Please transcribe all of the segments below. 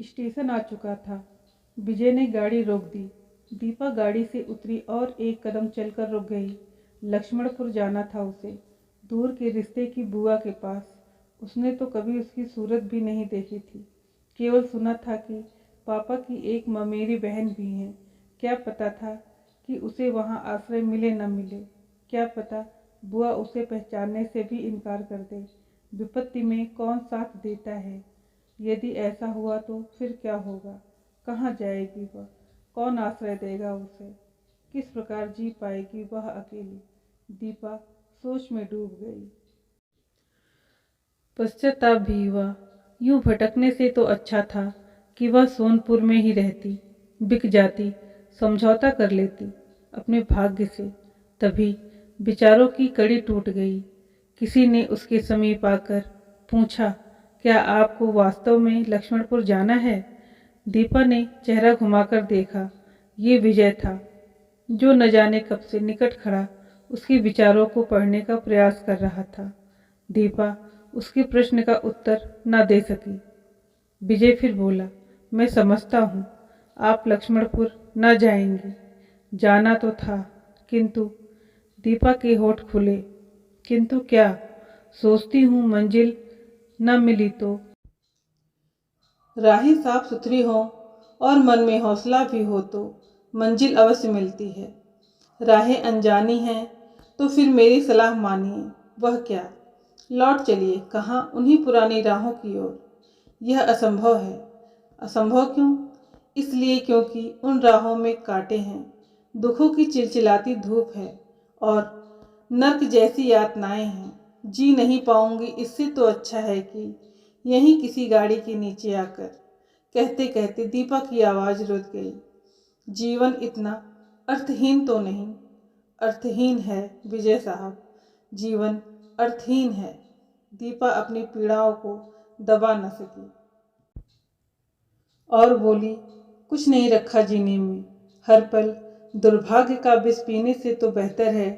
Station आ चुका था। विजय ने गाड़ी रोक दी। दीपा गाड़ी से उतरी और एक कदम चलकर रुक गई। लक्ष्मणपुर जाना था उसे, दूर के रिश्ते की बुआ के पास। उसने तो कभी उसकी सूरत भी नहीं देखी थी, केवल सुना था कि पापा की एक ममेरी बहन भी है। क्या पता था कि उसे वहाँ आश्रय मिले न मिले। क्या पता बुआ उसे पहचानने से भी इनकार कर दे। विपत्ति में कौन साथ देता है? यदि ऐसा हुआ तो फिर क्या होगा? कहाँ जाएगी वह? कौन आश्रय देगा उसे? किस प्रकार जी पाएगी वह अकेली? दीपा सोच में डूब गई। पश्चाताप भी हुआ। यूं भटकने से तो अच्छा था कि वह सोनपुर में ही रहती, बिक जाती, समझौता कर लेती अपने भाग्य से। तभी विचारों की कड़ी टूट गई। किसी ने उसके समीप आकर पूछा, क्या आपको वास्तव में लक्ष्मणपुर जाना है? दीपा ने चेहरा घुमाकर देखा। ये विजय था, जो न जाने कब से निकट खड़ा उसके विचारों को पढ़ने का प्रयास कर रहा था। दीपा उसके प्रश्न का उत्तर न दे सकी। विजय फिर बोला, मैं समझता हूँ आप लक्ष्मणपुर न जाएंगी। जाना तो था, किंतु। दीपा के होठ खुले। किंतु क्या? सोचती हूँ मंजिल न मिली तो। राहें साफ सुथरी हो और मन में हौसला भी हो तो मंजिल अवश्य मिलती है। राहें अनजानी हैं तो फिर मेरी सलाह मानिए। वह क्या? लौट चलिए। कहाँ? उन्हीं पुरानी राहों की ओर। यह असंभव है। असंभव क्यों? इसलिए क्योंकि उन राहों में कांटे हैं, दुखों की चिलचिलाती धूप है और नर्क जैसी यातनाएं हैं। जी नहीं पाऊंगी, इससे तो अच्छा है कि यहीं किसी गाड़ी के नीचे आकर। कहते कहते दीपा की आवाज़ रुक गई। जीवन इतना अर्थहीन तो नहीं? अर्थहीन है विजय साहब, जीवन अर्थहीन है। दीपा अपनी पीड़ाओं को दबा न सकी और बोली, कुछ नहीं रखा जीने में। हर पल दुर्भाग्य का विष पीने से तो बेहतर है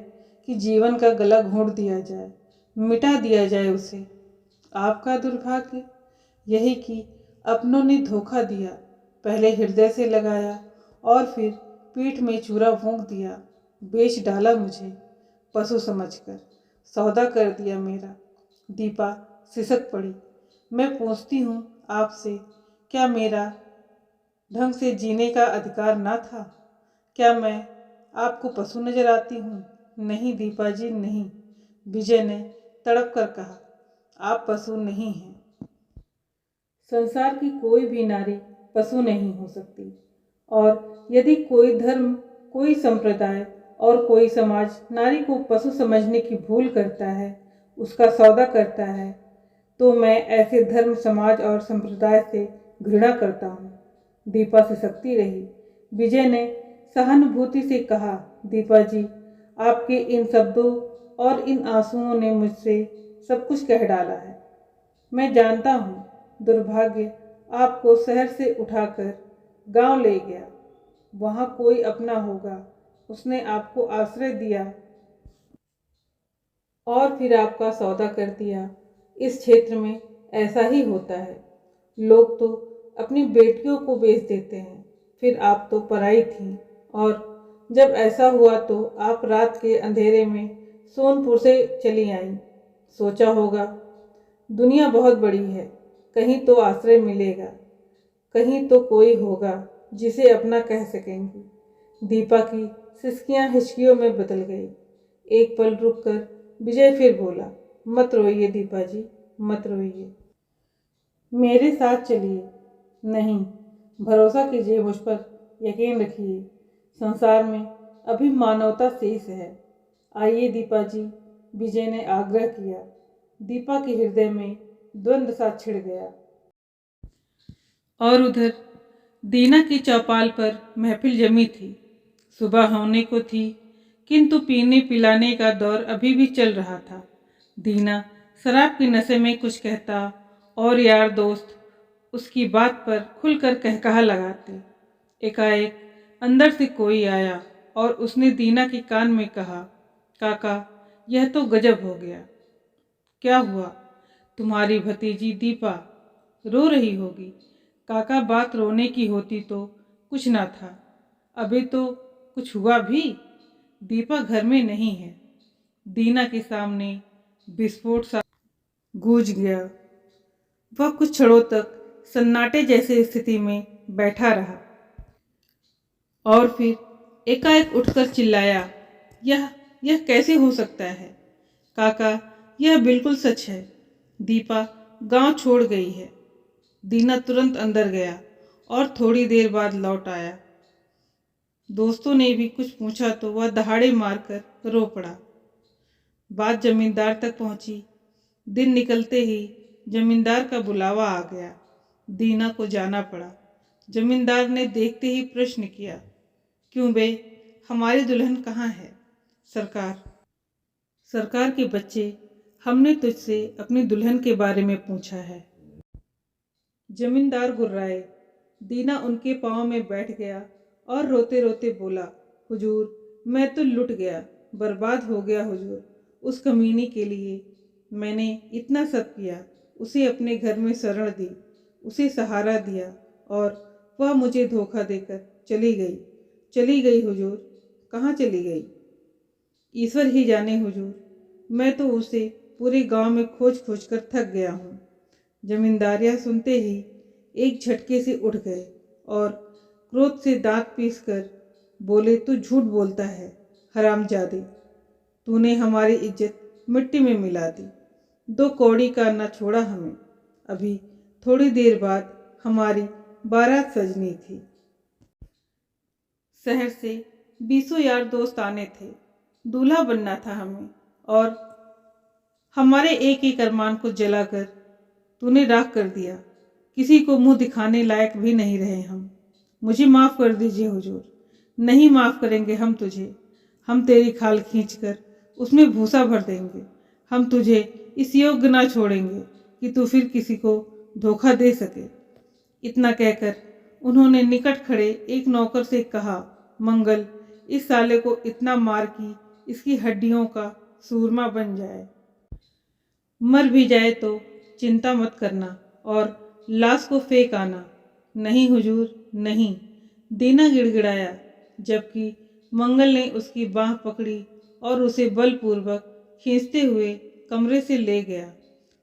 कि जीवन का गला घोंट दिया जाए, मिटा दिया जाए उसे। आपका दुर्भाग्य? यही कि अपनों ने धोखा दिया। पहले हृदय से लगाया और फिर पीठ में छुरा फूंक दिया। बेच डाला मुझे पशु समझकर, सौदा कर दिया मेरा। दीपा सिसक पड़ी। मैं पूछती हूँ आपसे, क्या मेरा ढंग से जीने का अधिकार ना था? क्या मैं आपको पशु नजर आती हूँ? नहीं दीपा जी, नहीं। विजय ने तड़प कर कहा, आप पशु नहीं हैं। संसार की कोई भी नारी पशु नहीं हो सकती। और यदि कोई धर्म, कोई संप्रदाय और कोई समाज नारी को पशु समझने की भूल करता है, उसका सौदा करता है, तो मैं ऐसे धर्म, समाज और संप्रदाय से घृणा करता हूँ। दीपा सिसकती रही। विजय ने सहानुभूति से कहा, दीपा जी, आपके इन शब्दों और इन आंसुओं ने मुझसे सब कुछ कह डाला है। मैं जानता हूँ दुर्भाग्य आपको शहर से उठाकर गांव ले गया। वहाँ कोई अपना होगा, उसने आपको आश्रय दिया और फिर आपका सौदा कर दिया। इस क्षेत्र में ऐसा ही होता है। लोग तो अपनी बेटियों को बेच देते हैं। फिर आप तो पराई थीं और जब ऐसा हुआ तो आप रात के अंधेरे में सोनपुर से चली आईं। सोचा होगा दुनिया बहुत बड़ी है, कहीं तो आश्रय मिलेगा, कहीं तो कोई होगा जिसे अपना कह सकेंगी। दीपा की सिसकियां हिचकियों में बदल गई। एक पल रुककर विजय फिर बोला, मत रोइए दीपा जी, मत रोइए। मेरे साथ चलिए। नहीं, भरोसा कीजिए मुझ पर, यकीन रखिए। संसार में अभी मानवता शेष है। आइए दीपा जी, विजय ने आग्रह किया। दीपा के हृदय में द्वंद्व सा छिड़ गया। और उधर दीना की चौपाल पर महफिल जमी थी। सुबह होने को थी, किंतु पीने पिलाने का दौर अभी भी चल रहा था। दीना शराब के नशे में कुछ कहता और यार दोस्त उसकी बात पर खुलकर कहकहा लगाते। एकाएक अंदर से कोई आया और उसने दीना के कान में कहा, काका, यह तो गजब हो गया। क्या हुआ? तुम्हारी भतीजी दीपा रो रही होगी। काका बात रोने की होती तो कुछ ना था, अभी तो कुछ हुआ भी। दीपा घर में नहीं है। दीना के सामने विस्फोट सा गूंज गया। वह कुछ क्षणों तक सन्नाटे जैसे स्थिति में बैठा रहा और फिर एकाएक उठकर चिल्लाया, यह कैसे हो सकता है काका? यह बिल्कुल सच है। दीपा गांव छोड़ गई है। दीना तुरंत अंदर गया और थोड़ी देर बाद लौट आया। दोस्तों ने भी कुछ पूछा तो वह दहाड़े मारकर रो पड़ा। बात जमींदार तक पहुंची। दिन निकलते ही जमींदार का बुलावा आ गया। दीना को जाना पड़ा। जमींदार ने देखते ही प्रश्न किया, क्यों बे, हमारी दुल्हन कहाँ है? सरकार के बच्चे, हमने तुझसे अपनी दुल्हन के बारे में पूछा है। जमींदार गुर्राए। दीना उनके पांव में बैठ गया और रोते रोते बोला, हुजूर, मैं तो लुट गया, बर्बाद हो गया हुजूर। उस कमीनी के लिए मैंने इतना सब किया, उसे अपने घर में शरण दी, उसे सहारा दिया और वह मुझे धोखा देकर चली गई हुजूर। कहाँ चली गई? ईश्वर ही जाने हुजूर। मैं तो उसे पूरे गांव में खोज खोज कर थक गया हूँ। जमींदारिया सुनते ही एक झटके से उठ गए और क्रोध से दांत पीस कर बोले, तू झूठ बोलता है हरामजादे। तूने हमारी इज्जत मिट्टी में मिला दी। 2 कौड़ी का न छोड़ा हमें। अभी थोड़ी देर बाद हमारी बारात सजनी थी। शहर से 20 यार दोस्त आने थे। दूल्हा बनना था हमें और हमारे एक एक अरमान को जलाकर तूने राख कर दिया। किसी को मुंह दिखाने लायक भी नहीं रहे हम। मुझे माफ़ कर दीजिए हुजूर। नहीं माफ़ करेंगे हम तुझे। हम तेरी खाल खींचकर उसमें भूसा भर देंगे। हम तुझे इस योग्य ना छोड़ेंगे कि तू फिर किसी को धोखा दे सके। इतना कहकर उन्होंने निकट खड़े एक नौकर से कहा, मंगल, इस साले को इतना मार कि इसकी हड्डियों का सूरमा बन जाए। मर भी जाए तो चिंता मत करना और लाश को फेंक आना। नहीं हुजूर, नहीं। दीना गिड़गिड़ाया, जबकि मंगल ने उसकी बांह पकड़ी और उसे बलपूर्वक खींचते हुए कमरे से ले गया।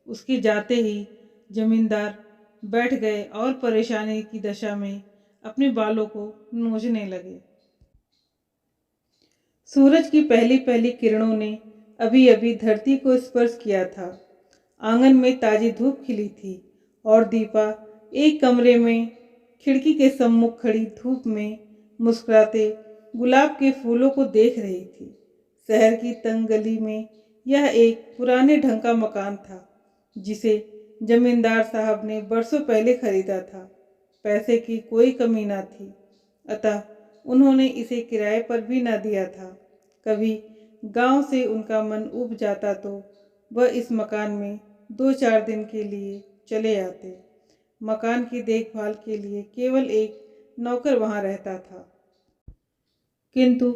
उसके जाते ही जमींदार बैठ गए और परेशानी की दशा में अपने बालों को नोचने लगे। सूरज की पहली पहली किरणों ने अभी अभी धरती को स्पर्श किया था। आंगन में ताजी धूप खिली थी और दीपा एक कमरे में खिड़की के सम्मुख खड़ी धूप में मुस्कुराते गुलाब के फूलों को देख रही थी। शहर की तंग गली में यह एक पुराने ढंग का मकान था जिसे जमींदार साहब ने बरसों पहले खरीदा था। पैसे की कोई कमी ना थी, अतः उन्होंने इसे किराए पर भी ना दिया था। कभी गांव से उनका मन ऊब जाता तो वह इस मकान में 2-4 दिन के लिए चले आते। मकान की देखभाल के लिए केवल एक नौकर वहां रहता था। किंतु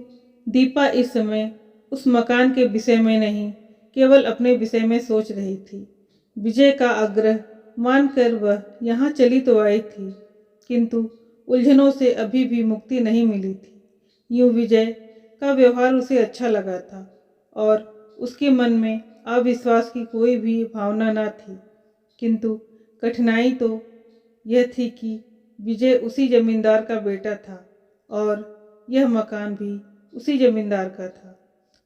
दीपा इस समय उस मकान के विषय में नहीं, केवल अपने विषय में सोच रही थी। विजय का आग्रह मानकर वह यहाँ चली तो आई थी, किंतु उलझनों से अभी भी मुक्ति नहीं मिली थी। यूँ विजय का व्यवहार उसे अच्छा लगा था और उसके मन में अविश्वास की कोई भी भावना न थी, किंतु कठिनाई तो यह थी कि विजय उसी जमींदार का बेटा था और यह मकान भी उसी जमींदार का था।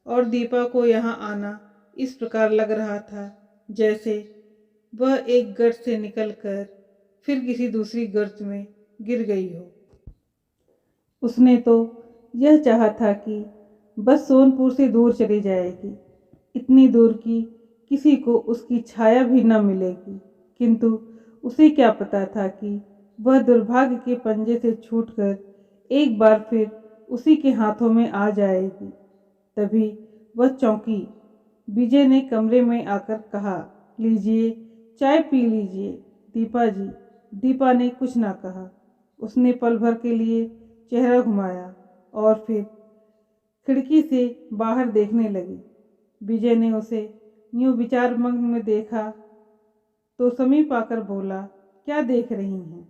और दीपा को यहाँ आना इस प्रकार लग रहा था जैसे वह एक गर्त से निकलकर फिर किसी दूसरी गर्त में गिर गई हो। उसने तो यह चाहा था कि बस सोनपुर से दूर चली जाएगी, इतनी दूर कि किसी को उसकी छाया भी न मिलेगी, किंतु उसे क्या पता था कि वह दुर्भाग्य के पंजे से छूटकर एक बार फिर उसी के हाथों में आ जाएगी। तभी वह चौंकी। विजय ने कमरे में आकर कहा, लीजिए, चाय पी लीजिए दीपा जी। दीपा ने कुछ ना कहा। उसने पल भर के लिए चेहरा घुमाया और फिर खिड़की से बाहर देखने लगी। विजय ने उसे यूं विचारमग्न में देखा तो समीप आकर बोला, क्या देख रही हैं?